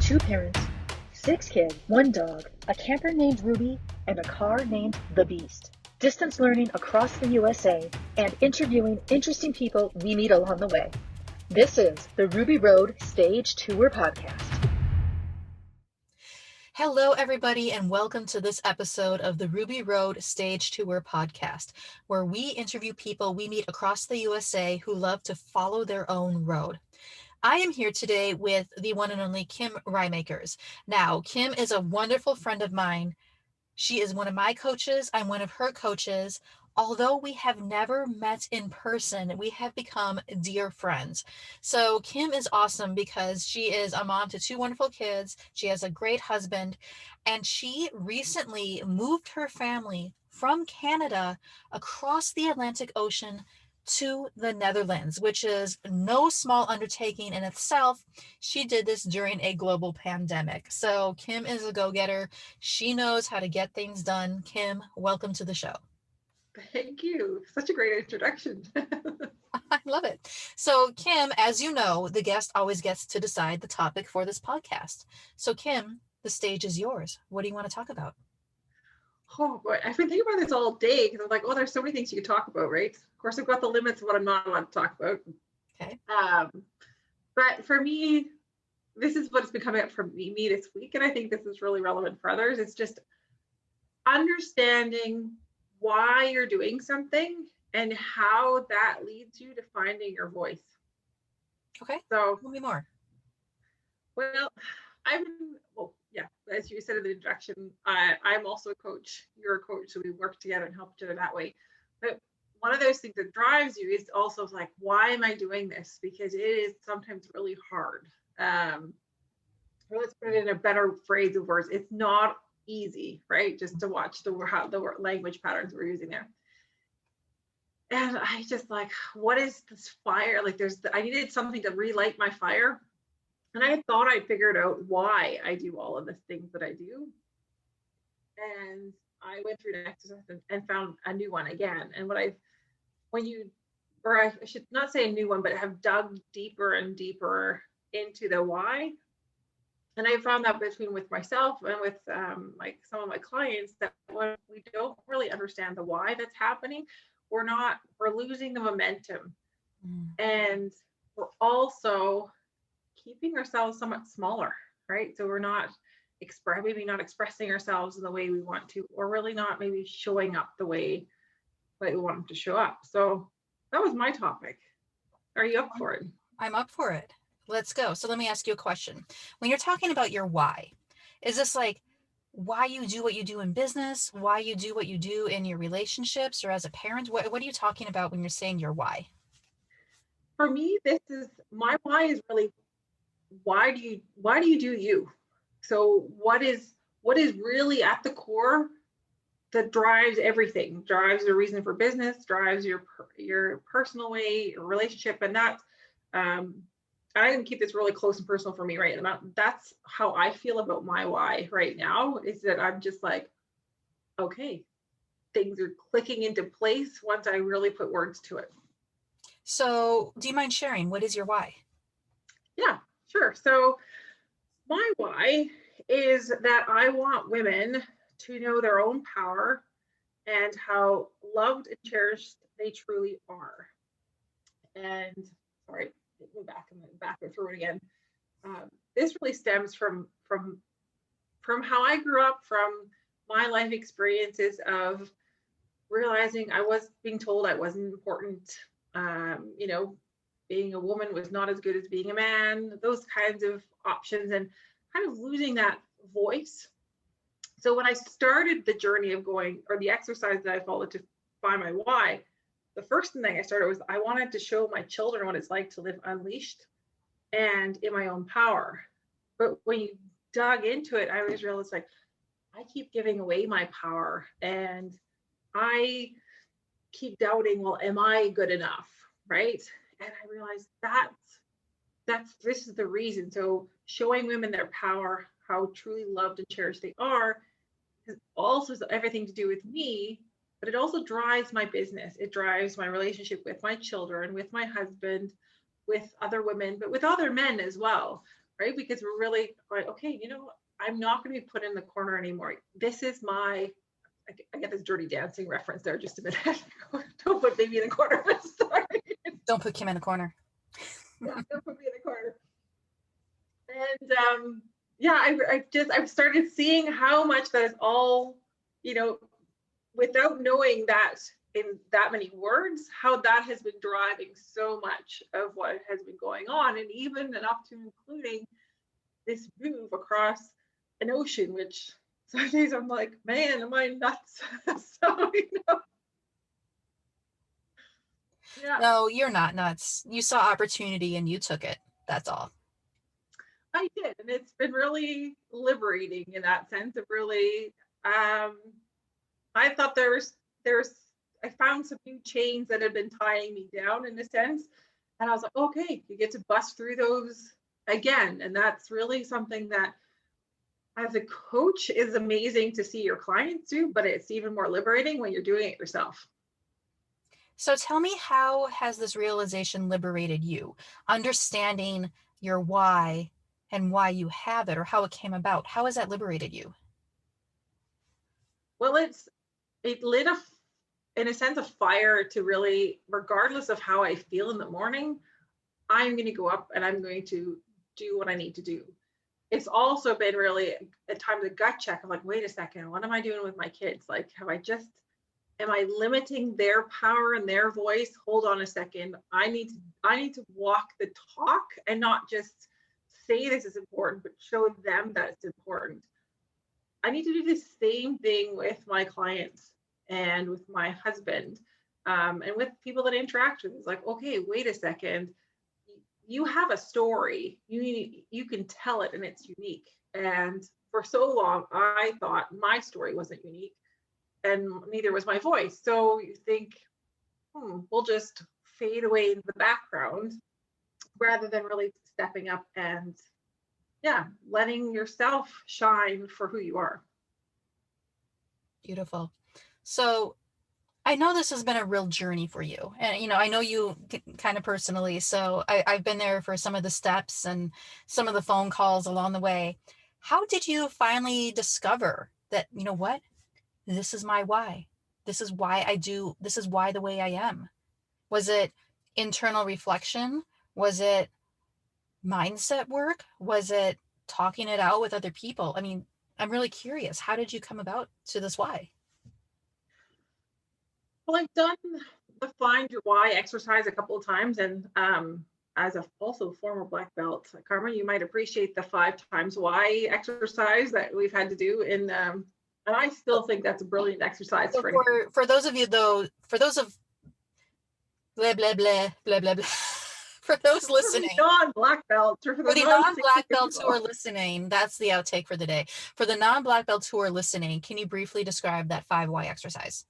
two parents, six kids, one dog, a camper named Ruby, and a car named The Beast. Distance learning across the USA and interviewing interesting people we meet along the way. This is the Ruby Road Stage Tour Podcast. Hello, everybody, and welcome to this episode of the Ruby Road Stage Tour Podcast, where we interview people we meet across the USA who love to follow their own road. I am here today with the one and only Kim Raaijmakers. Now, Kim is a wonderful friend of mine. She is one of my coaches. I'm one of her coaches. Although we have never met in person, we have become dear friends. So Kim is awesome because she is a mom to two wonderful kids. She has a great husband, and she recently moved her family from Canada across the Atlantic Ocean to the Netherlands, which is no small undertaking in itself. She did this during a global pandemic. So Kim is a go-getter. She knows how to get things done. Kim, welcome to the show. Thank you. Such a great introduction. I love it. So Kim, as you know, the guest always gets to decide the topic for this podcast. So Kim, the stage is yours. What do you want to talk about? Oh boy, I've been thinking about this all day because I'm like, oh, there's so many things you could talk about, right? Of course, I've got the limits of what I'm not allowed to talk about. Okay. But for me, this is what's been coming up for me this week, and I think this is really relevant for others. It's just understanding why you're doing something and how that leads you to finding your voice. Okay. So Tell me more. Well, as you said in the introduction, I'm also a coach. You're a coach, so we work together and help each other that way. But one of those things that drives you is also like, why am I doing this? Because it is sometimes really hard. Or let's put it in a better phrase of words. It's not easy, right? Just to watch the language patterns we're using there. And I just like, what is this fire? Like I needed something to relight my fire. And I thought I figured out why I do all of the things that I do. And I went through an exercise and found a new one again. And I should not say a new one, but have dug deeper and deeper into the why. And I found that with myself and with like some of my clients that when we don't really understand the why that's happening, we're losing the momentum. And we're also keeping ourselves somewhat smaller, right? So we're not not expressing ourselves in the way we want to, or really not maybe showing up the way that we want them to show up. So that was my topic. Are you up for it? I'm up for it. Let's go. So let me ask you a question. When you're talking about your why, is this like why you do what you do in business, why you do what you do in your relationships or as a parent? What are you talking about when you're saying your why? For me, my why is really why do you do you? So what is really at the core that drives everything, drives the reason for business, drives your personal way, your relationship. And that's I can keep this really close and personal for me right now. That's how I feel about my why right now, is that I'm just like, okay, things are clicking into place once I really put words to it. So do you mind sharing, what is your why? Yeah, sure. So my why is that I want women to know their own power and how loved and cherished they truly are. And sorry, go back through it again. This really stems from how I grew up, from my life experiences of realizing I was being told I wasn't important. Being a woman was not as good as being a man, those kinds of options, and kind of losing that voice. So when I started the journey of the exercise that I followed to find my why, the first thing I started was I wanted to show my children what it's like to live unleashed and in my own power. But when you dug into it, I always realized like I keep giving away my power and I keep doubting, well, am I good enough? Right. And I realized this is the reason. So showing women their power, how truly loved and cherished they are, also has everything to do with me, but it also drives my business. It drives my relationship with my children, with my husband, with other women, but with other men as well. right? Because we're really like, okay, I'm not going to be put in the corner anymore. This is my, I get this Dirty Dancing reference there just a minute. Don't put baby in the corner. Sorry. Don't put Kim in the corner. Yeah, don't put me in the corner. And yeah, I've started seeing how much that is all, without knowing that in that many words, how that has been driving so much of what has been going on, and even up to including this move across an ocean, which some days I'm like, man, am I nuts? So, yeah. No, you're not nuts. You saw opportunity and you took it. That's all. I did, and it's been really liberating in that sense of really. I thought there's I found some new chains that had been tying me down in a sense, and I was like, okay, you get to bust through those again, and that's really something that, as a coach, is amazing to see your clients do, but it's even more liberating when you're doing it yourself. So tell me, how has this realization liberated you? Understanding your why and why you have it, or how it came about. How has that liberated you? Well, it lit in a sense, a fire to really, regardless of how I feel in the morning, I'm going to go up and I'm going to do what I need to do. It's also been really a time to gut check. I'm like, wait a second, what am I doing with my kids? Like, am I limiting their power and their voice? Hold on a second. I need to walk the talk and not just say this is important, but show them that it's important. I need to do the same thing with my clients and with my husband, and with people that interact with. It's like, okay, wait a second. You have a story. You can tell it, and it's unique. And for so long, I thought my story wasn't unique, and neither was my voice. So you think, we'll just fade away in the background rather than really stepping up and, yeah, letting yourself shine for who you are. Beautiful. So I know this has been a real journey for you. And, I know you kind of personally, so I've been there for some of the steps and some of the phone calls along the way. How did you finally discover that, what? This is my why. This is why this is why the way I am. Was it internal reflection? Was it mindset work? Was it talking it out with other people? I mean, I'm really curious. How did you come about to this why? Well, I've done the Find Your Why exercise a couple of times, and as a also former black belt, Carmen, you might appreciate the 5 times why exercise that we've had to do in. And I still think that's a brilliant exercise. So for those of you, though, for those of blah blah blah blah blah blah, for those listening, for the non-black belts, or for the non-black belts who are listening, that's the outtake for the day. For the non-black belts who are listening, can you briefly describe that 5 why exercise?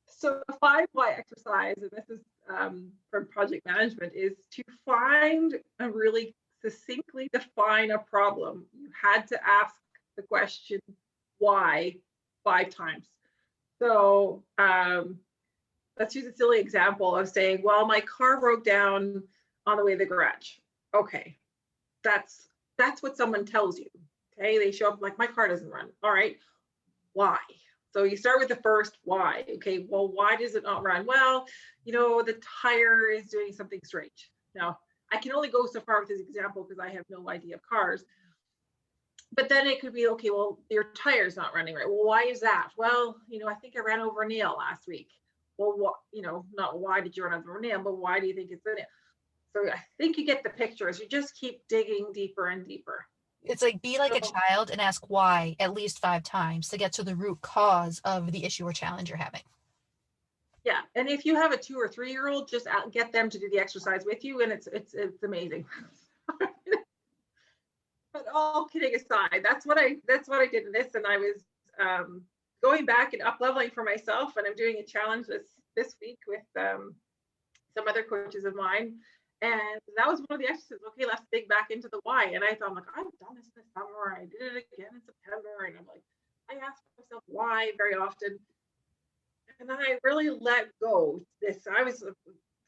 So the 5 why exercise, and this is from project management, is to find and really succinctly define a problem. You had to ask the question why 5 times. So let's use a silly example of saying, well, my car broke down on the way to the garage. Okay, that's what someone tells you. Okay, they show up like, my car doesn't run. All right, why? So you start with the first why. Okay, well, why does it not run? Well, the tire is doing something strange. Now, I can only go so far with this example because I have no idea of cars. But then it could be, okay, well, your tire's not running right. Well, why is that? Well, I think I ran over a nail last week. Well, what, not why did you run over a nail, but why do you think it's in it? So I think you get the picture as you just keep digging deeper and deeper. It's like, be like a child and ask why at least 5 times to get to the root cause of the issue or challenge you're having. Yeah, and if you have a 2 or 3-year-old, just get them to do the exercise with you, and it's amazing. But all kidding aside, that's what I did in this, and I was going back and up leveling for myself, and I'm doing a challenge this week with some other coaches of mine. And that was one of the exercises. Okay, let's dig back into the why. And I thought, I'm like, I've done this in the summer. I did it again in September. And I'm like, I ask myself why very often. And then I really let go. I was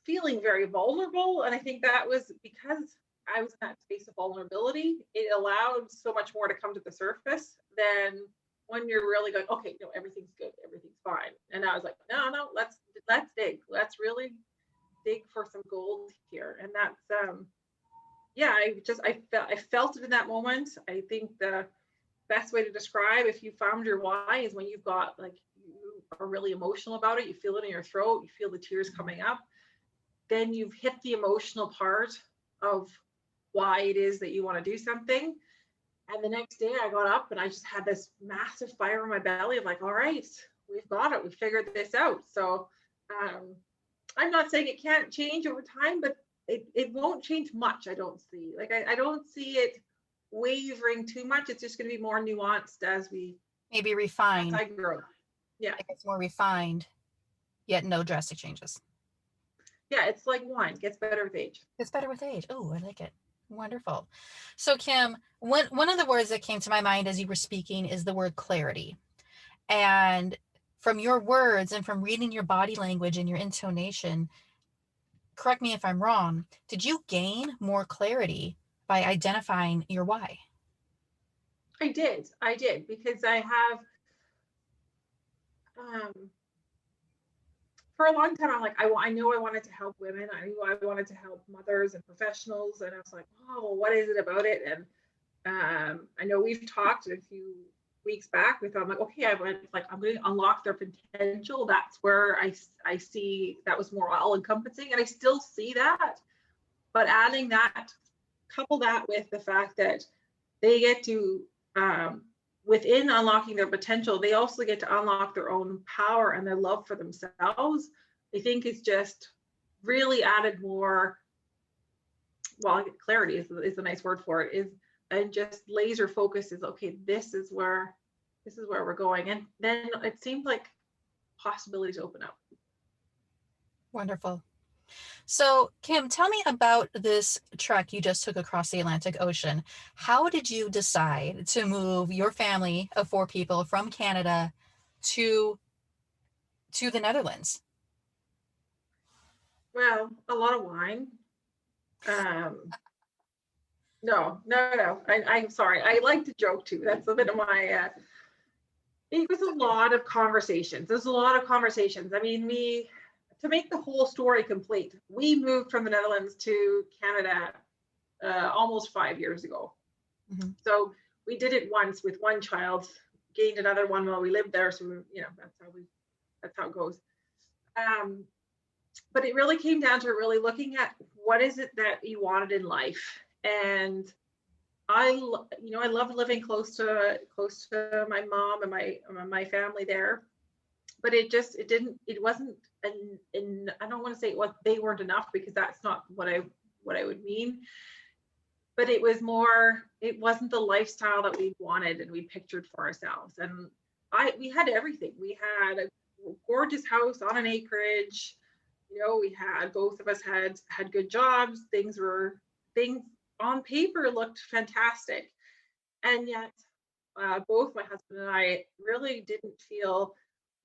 feeling very vulnerable. And I think that was because I was in that space of vulnerability, it allowed so much more to come to the surface than when you're really going, okay, no, everything's good, everything's fine. And I was like, no, let's dig. Let's really dig for some gold here. And that's yeah, I felt it in that moment. I think the best way to describe if you found your why is when you've got like you are really emotional about it, you feel it in your throat, you feel the tears coming up, then you've hit the emotional part of why it is that you want to do something. And the next day I got up and I just had this massive fire in my belly of like, all right, we've got it, we figured this out. So I'm not saying it can't change over time, but it won't change much. I don't see, like, I don't see it wavering too much. It's just going to be more nuanced as Maybe refined. as I grow. Yeah. Like it's more refined, yet no drastic changes. Yeah, it's like wine, gets better with age. It's better with age. Oh, I like it. Wonderful. So Kim, one of the words that came to my mind as you were speaking is the word clarity. And from your words and from reading your body language and your intonation, correct me if I'm wrong, did you gain more clarity by identifying your why? I did because I have for a long time, I'm like, I know I wanted to help women. I knew I wanted to help mothers and professionals. And I was like, oh, well, what is it about it? And I know we've talked a few weeks back. We thought, I'm like, okay, I'm going to unlock their potential. That's where I see that was more all encompassing. And I still see that. But adding that, couple that with the fact that they get to, within unlocking their potential, they also get to unlock their own power and their love for themselves. I think it's just really added more, well, clarity is a nice word for it, is, and just laser focus is, okay, this is where we're going. And then it seems like possibilities open up. Wonderful. So, Kim, tell me about this trek you just took across the Atlantic Ocean. How did you decide to move your family of 4 people from Canada to the Netherlands? Well, a lot of wine. No. I'm sorry. I like to joke too. That's a bit of my. It was a lot of conversations. There's a lot of conversations. I mean, to make the whole story complete, we moved from the Netherlands to Canada almost 5 years ago. Mm-hmm. So we did it once with one child, gained another one while we lived there. So that's how it goes. But it really came down to really looking at what is it that you wanted in life. And I loved living close to my mom and my family there. But it wasn't, and I don't want to say they weren't enough, because that's not what I would mean. But it was more, it wasn't the lifestyle that we wanted and we pictured for ourselves. And we had everything. We had a gorgeous house on an acreage. We had, both of us had good jobs. Things on paper looked fantastic. And yet both my husband and I really didn't feel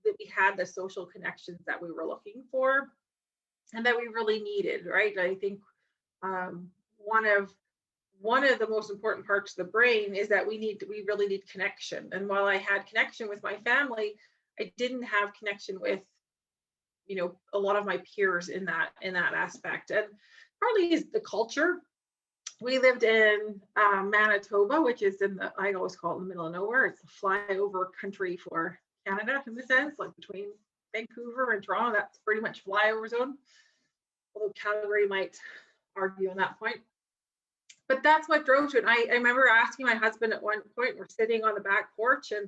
that we had the social connections that we were looking for and that we really needed, right? I think one of the most important parts of the brain is that we really need connection. And while I had connection with my family, I didn't have connection with, a lot of my peers in that aspect. And partly is the culture. We lived in Manitoba, which is I always call it the middle of nowhere. It's a flyover country for Canada, in the sense, like between Vancouver and Toronto, that's pretty much flyover zone. Although Calgary might argue on that point. But that's what drove to it. I remember asking my husband at one point, we're sitting on the back porch, and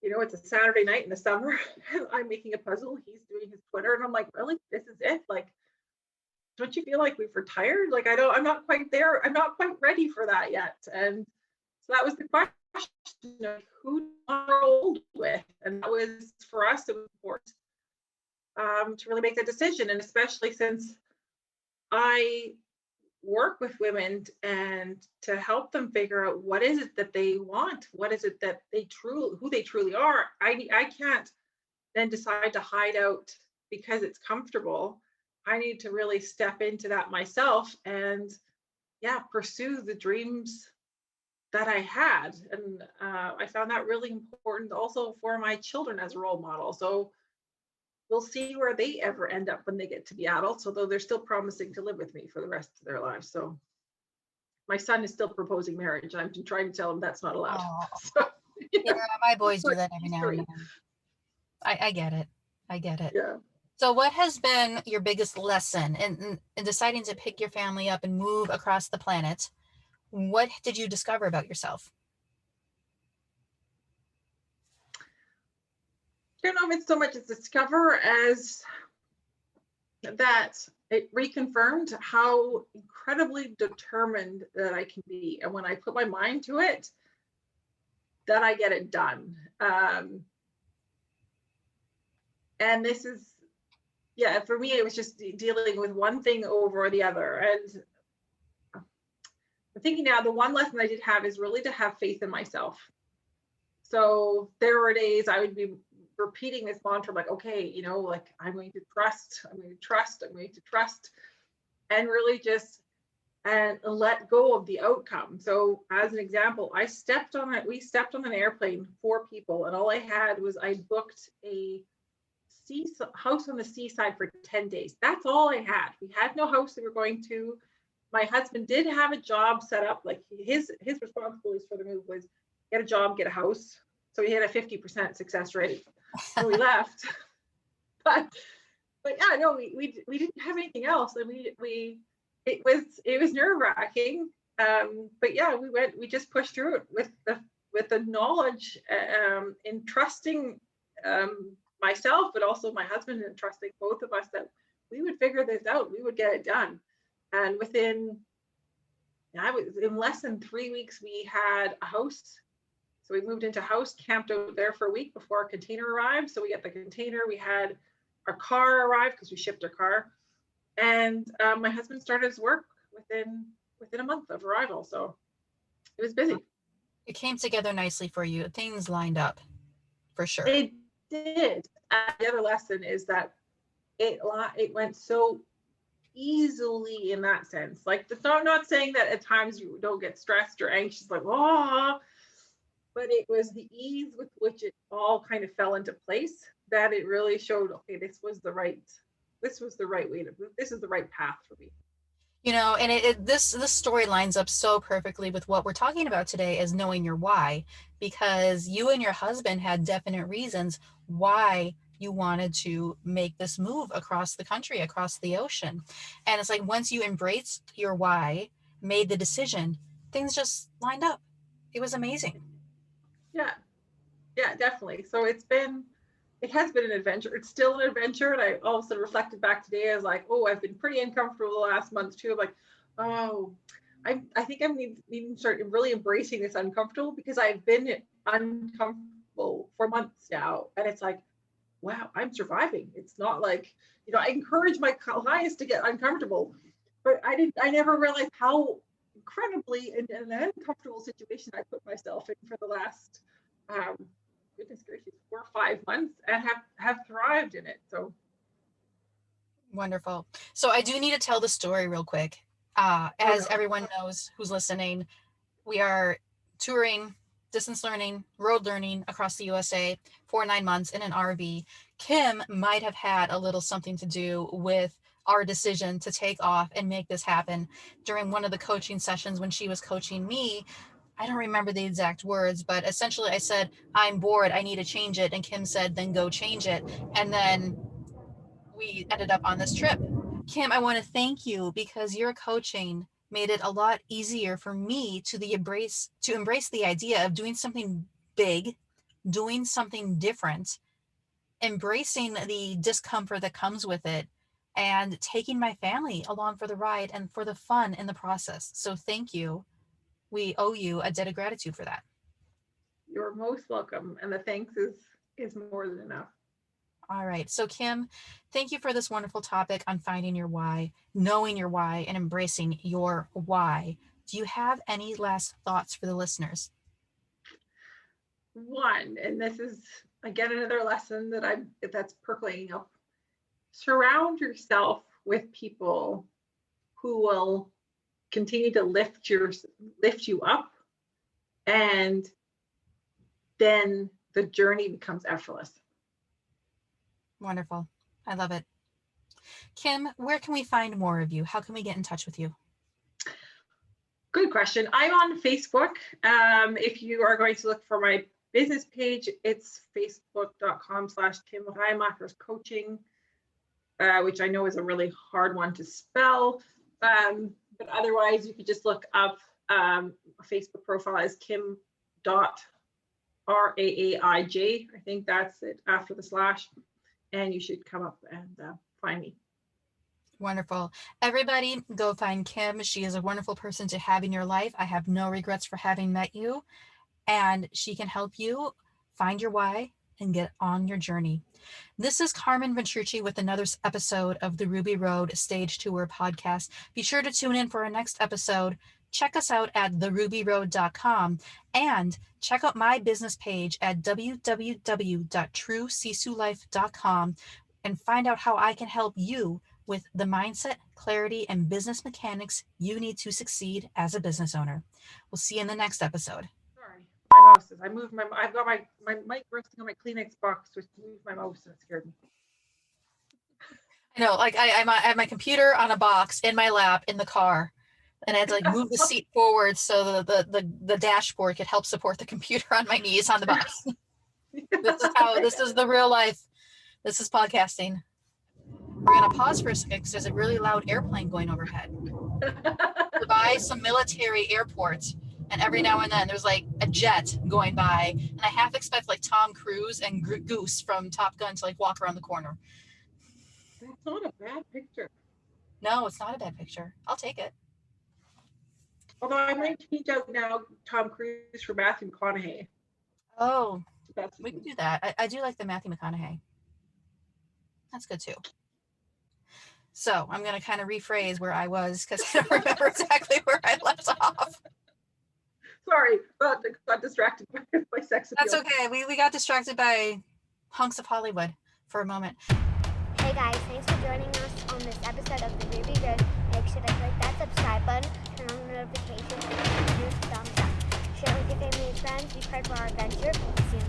it's a Saturday night in the summer, and I'm making a puzzle. He's doing his Twitter, and I'm like, really? This is it? Like, don't you feel like we've retired? Like, I'm not quite there. I'm not quite ready for that yet. And so that was the question, who are old with? And that was, for us, it was important to really make that decision. And especially since I work with women and to help them figure out what is it that they want, what is it that who they truly are. I can't then decide to hide out because it's comfortable. I need to really step into that myself and pursue the dreams that I had. And I found that really important also for my children as a role model. So we'll see where they ever end up when they get to be adults, although they're still promising to live with me for the rest of their lives. So my son is still proposing marriage. I've been trying to tell him that's not allowed. Oh, So, yeah, my boys do that every now and story. then. I get it. I get it. Yeah. So what has been your biggest lesson in deciding to pick your family up and move across the planet? What did you discover about yourself? I don't know if it's so much as discover as that it reconfirmed how incredibly determined that I can be. And when I put my mind to it, that I get it done. And this is, for me, it was just dealing with one thing over the other. And I'm thinking now, the one lesson I did have is really to have faith in myself. So there were days I would be repeating this mantra, like, okay, like I'm going to trust, I'm going to trust, I'm going to trust, and really just and let go of the outcome. So as an example, we stepped on an airplane, 4 people, and all I had was I booked a house on the seaside for 10 days. That's all I had. We had no house that we were going to. My husband did have a job set up, like his responsibilities for the move was get a job, get a house. So he had a 50% success rate. So we left. But yeah, no, we didn't have anything else. And it was nerve-wracking. But yeah, we just pushed through it with the knowledge in trusting myself, but also my husband, and trusting both of us that we would figure this out, we would get it done. And in less than 3 weeks, we had a house. So we moved into a house, camped out there for a week before our container arrived. So we got the container, we had our car arrive because we shipped our car. And my husband started his work within a month of arrival. So it was busy. It came together nicely for you. Things lined up for sure. It did. The other lesson is that it went so easily in that sense. Like, it's not saying that at times you don't get stressed or anxious, like, but it was the ease with which it all kind of fell into place that it really showed, okay, this is the right path for me. And this story lines up so perfectly with what we're talking about today, as knowing your why, because you and your husband had definite reasons why you wanted to make this move across the country, across the ocean. And it's like, once you embraced your why, made the decision, things just lined up. It was amazing. Yeah, definitely. So it has been an adventure. It's still an adventure. And I also reflected back today as like, I've been pretty uncomfortable the last month too. I'm like, I think I'm needing to start really embracing this uncomfortable, because I've been uncomfortable for months now. And it's like, wow, I'm surviving. It's not like, I encourage my clients to get uncomfortable, but I never realized how incredibly in an uncomfortable situation I put myself in for the last, goodness gracious, 4 or 5 months, and have thrived in it. So wonderful. So I do need to tell the story real quick. As everyone knows who's listening, we are touring, distance learning, road learning across the USA for 9 months in an RV. Kim might have had a little something to do with our decision to take off and make this happen. During one of the coaching sessions when she was coaching me, I don't remember the exact words, but essentially I said, I'm bored, I need to change it. And Kim said, then go change it. And then we ended up on this trip. Kim, I want to thank you, because your coaching made it a lot easier for me to embrace the idea of doing something big, doing something different, embracing the discomfort that comes with it, and taking my family along for the ride and for the fun in the process. So thank you. We owe you a debt of gratitude for that. You're most welcome. And the thanks is more than enough. All right. So Kim, thank you for this wonderful topic on finding your why, knowing your why, and embracing your why. Do you have any last thoughts for the listeners? One, and this is again another lesson that's percolating up. Surround yourself with people who will continue to lift you up, and then the journey becomes effortless. Wonderful. I love it. Kim, where can we find more of you? How can we get in touch with you? Good question. I'm on Facebook. If you are going to look for my business page, it's facebook.com/Kim Raaijmakers Coaching, which I know is a really hard one to spell. But otherwise, you could just look up a Facebook profile as Kim.Raaij. I think that's it after the slash. And you should come up and find me. Wonderful. Everybody, go find Kim. She is a wonderful person to have in your life. I have no regrets for having met you. And she can help you find your why and get on your journey. This is Carmen Ventrucci with another episode of the Ruby Road Stage Tour podcast. Be sure to tune in for our next episode. Check us out at therubyroad.com and check out my business page at www.truesisulife.com and find out how I can help you with the mindset, clarity, and business mechanics you need to succeed as a business owner. We'll see you in the next episode. Sorry, my mouse is. I've got my mic resting on my Kleenex box, which moved my mouse and it scared me. I know, like I have my computer on a box in my lap in the car, and I had to like move the seat forward so the dashboard could help support the computer on my knees on the box. This is the real life. This is podcasting. We're going to pause for a second because there's a really loud airplane going overhead. We're by some military airport, and every now and then there's like a jet going by, and I half expect like Tom Cruise and Goose from Top Gun to like walk around the corner. That's not a bad picture. No, it's not a bad picture. I'll take it. Although I might change out now Tom Cruise for Matthew McConaughey. Oh, we can do that. I do like the Matthew McConaughey. That's good too. So I'm going to kind of rephrase where I was because I don't remember exactly where I left off. Sorry, got distracted by sex appeal. That's okay. We got distracted by hunks of Hollywood for a moment. Hey guys, thanks for joining us on this episode of The Ruby Road. Make sure to click that subscribe button, turn on the notifications, and give us a thumbs up. Share it with your family and friends. Be part of our adventure. See you